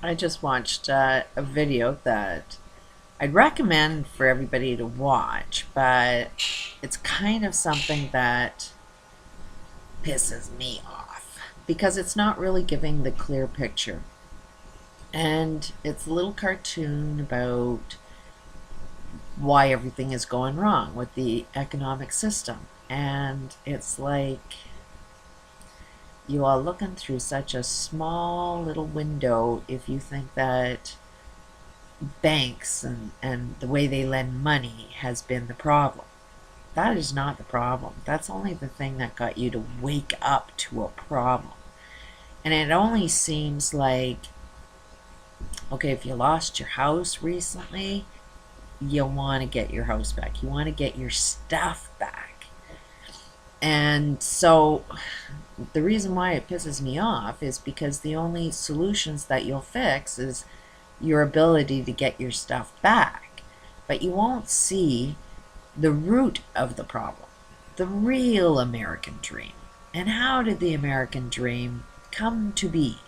I just watched a video that I'd recommend for everybody to watch, but it's kind of something that pisses me off because it's not really giving the clear picture. And it's a little cartoon about why everything is going wrong with the economic system. And it's like you are looking through such a small little window if you think that banks and the way they lend money has been the problem. That is not the problem. That's only the thing that got you to wake up to a problem. And it only seems like, okay, if you lost your house recently, you want to get your house back. You want to get your stuff back. And so the reason why it pisses me off is because the only solutions that you'll fix is your ability to get your stuff back. But you won't see the root of the problem, the real American dream. And how did the American dream come to be?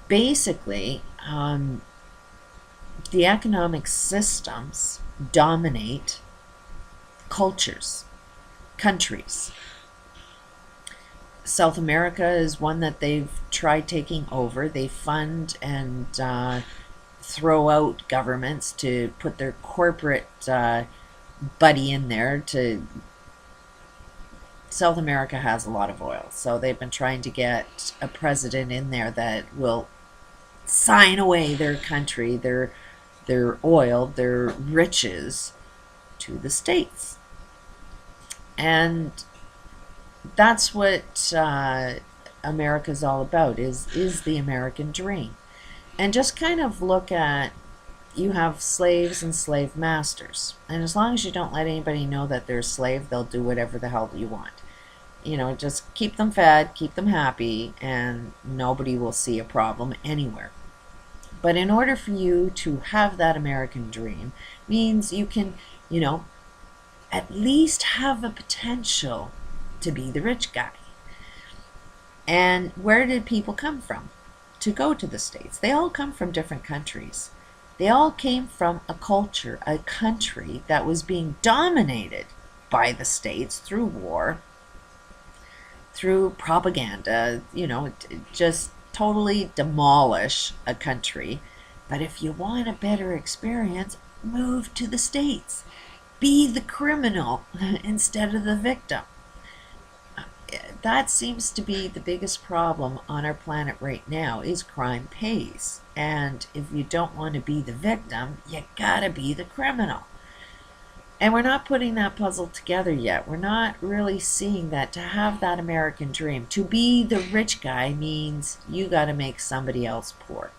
Basically, the economic systems dominate cultures, countries. South America is one that they've tried taking over. They fund and throw out governments to put their corporate buddy in there. To South America has a lot of oil, so they've been trying to get a president in there that will sign away their country, their oil, their riches to the states. And that's what America's all about, is the American dream. And just kind of look at, you have slaves and slave masters, and as long as you don't let anybody know that they're a slave, they'll do whatever the hell you want. Just keep them fed, keep them happy, and nobody will see a problem anywhere. But in order for you to have that American dream, means you can, you know, at least have a potential to be the rich guy. And where did people come from to go to the States? They all come from different countries. They all came from a culture, a country that was being dominated by the States through war, through propaganda, just totally demolish a country. But if you want a better experience, move to the States. Be the criminal instead of the victim. That seems to be the biggest problem on our planet right now, is crime pays. And if you don't want to be the victim, you gotta be the criminal. And we're not putting that puzzle together yet. We're not really seeing that to have that American dream, to be the rich guy, means you gotta make somebody else poor.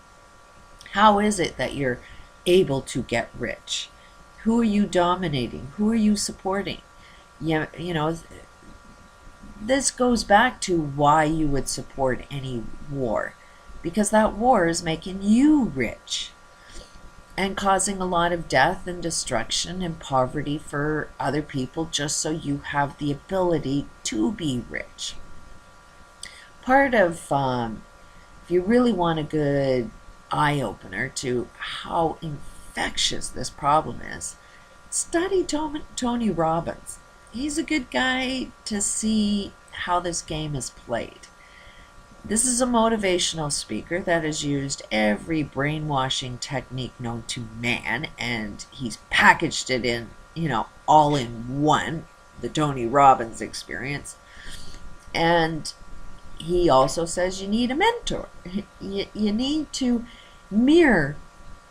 How is it that you're able to get rich? Who are you dominating? Who are you supporting? This goes back to why you would support any war, because that war is making you rich and causing a lot of death and destruction and poverty for other people, just so you have the ability to be rich. Part of, if you really want a good eye-opener to how infectious this problem is, study Tony Robbins. He's a good guy to see how this game is played. This is a motivational speaker that has used every brainwashing technique known to man, and he's packaged it in, all in one, the Tony Robbins experience. And he also says you need a mentor. You need to mirror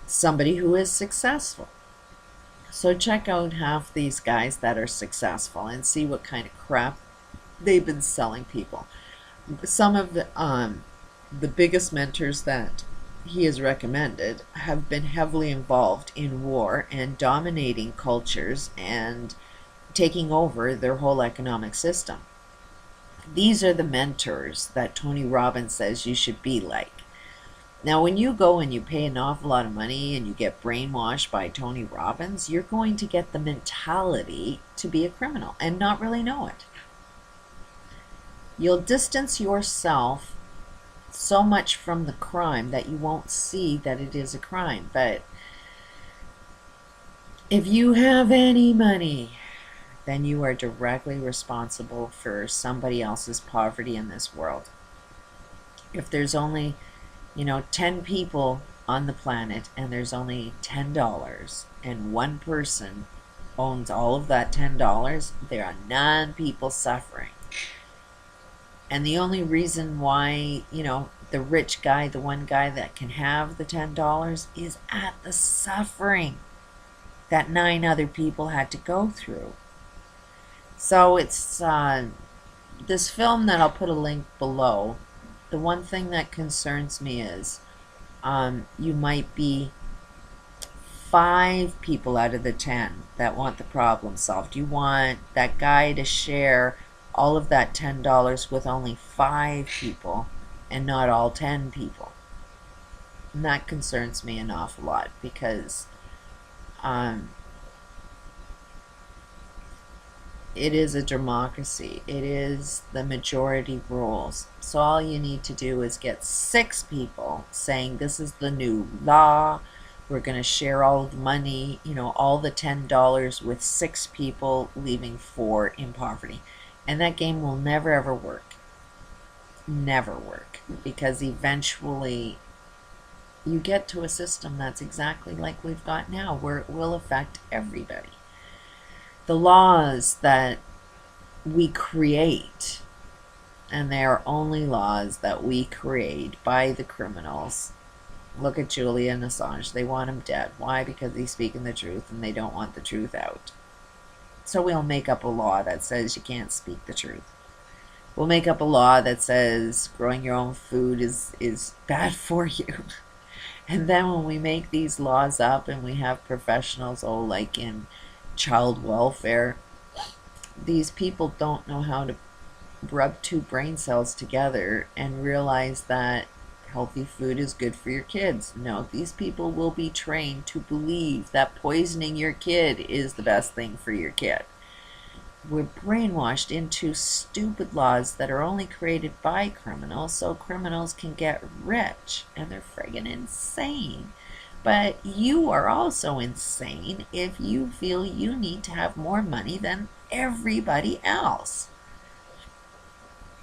somebody who is successful. So check out half these guys that are successful and see what kind of crap they've been selling people. Some of the biggest mentors that he has recommended have been heavily involved in war and dominating cultures and taking over their whole economic system. These are the mentors that Tony Robbins says you should be like. Now, when you go and you pay an awful lot of money and you get brainwashed by Tony Robbins, you're going to get the mentality to be a criminal and not really know it. You'll distance yourself so much from the crime that you won't see that it is a crime. But if you have any money, then you are directly responsible for somebody else's poverty in this world. If there's only, 10 people on the planet and there's only $10 and one person owns all of that $10, there are 9 people suffering. And the only reason why, the rich guy, the one guy that can have the $10, is at the suffering that 9 other people had to go through. So it's this film that I'll put a link below. The one thing that concerns me is you might be 5 people out of the 10 that want the problem solved. You want that guy to share all of that $10 with only 5 people and not all 10 people. And that concerns me an awful lot, because it is a democracy. It is the majority rules. So all you need to do is get 6 people saying this is the new law. We're going to share all of the money, all the $10 with 6 people, leaving 4 in poverty. And that game will never ever work. Never work. Because eventually you get to a system that's exactly like we've got now, where it will affect everybody. The laws that we create, and they are only laws that we create by the criminals. Look at Julian Assange. They want him dead. Why? Because he's speaking the truth and they don't want the truth out. So we'll make up a law that says you can't speak the truth. We'll make up a law that says growing your own food is bad for you. And then when we make these laws up and we have professionals, like in child welfare, these people don't know how to rub 2 brain cells together and realize that healthy food is good for your kids. No, these people will be trained to believe that poisoning your kid is the best thing for your kid. We're brainwashed into stupid laws that are only created by criminals so criminals can get rich, and they're friggin' insane. But you are also insane if you feel you need to have more money than everybody else.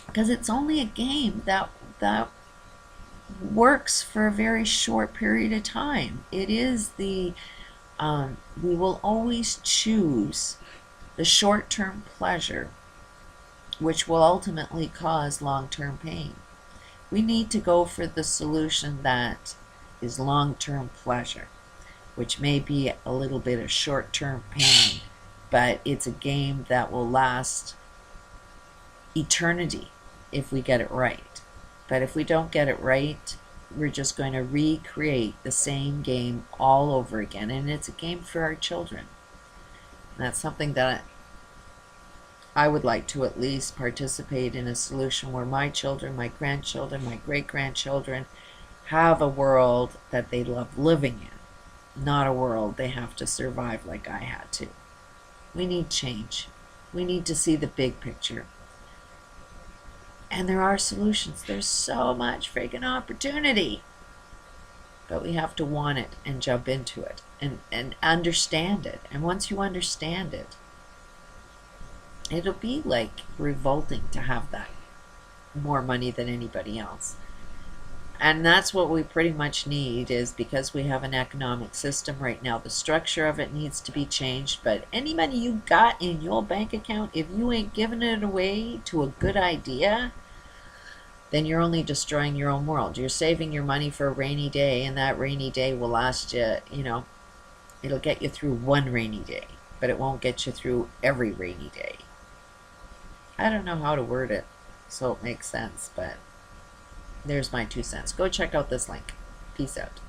Because it's only a game that works for a very short period of time. It is we will always choose the short-term pleasure, which will ultimately cause long-term pain. We need to go for the solution that is long-term pleasure, which may be a little bit of short-term pain, but it's a game that will last eternity if we get it right. But if we don't get it right, we're just going to recreate the same game all over again, and it's a game for our children. And that's something that I would like to at least participate in, a solution where my children, my grandchildren, my great-grandchildren have a world that they love living in, not a world they have to survive like I had to. We need change. We need to see the big picture. And there are solutions. There's so much freaking opportunity. But we have to want it and jump into it and understand it. And once you understand it, it'll be like revolting to have that more money than anybody else. And that's what we pretty much need, is because we have an economic system right now, the structure of it needs to be changed. But any money you got in your bank account, if you ain't giving it away to a good idea, then you're only destroying your own world. You're saving your money for a rainy day, and that rainy day will last you, it'll get you through one rainy day, but it won't get you through every rainy day. I don't know how to word it so it makes sense, but there's my 2 cents. Go check out this link. Peace out.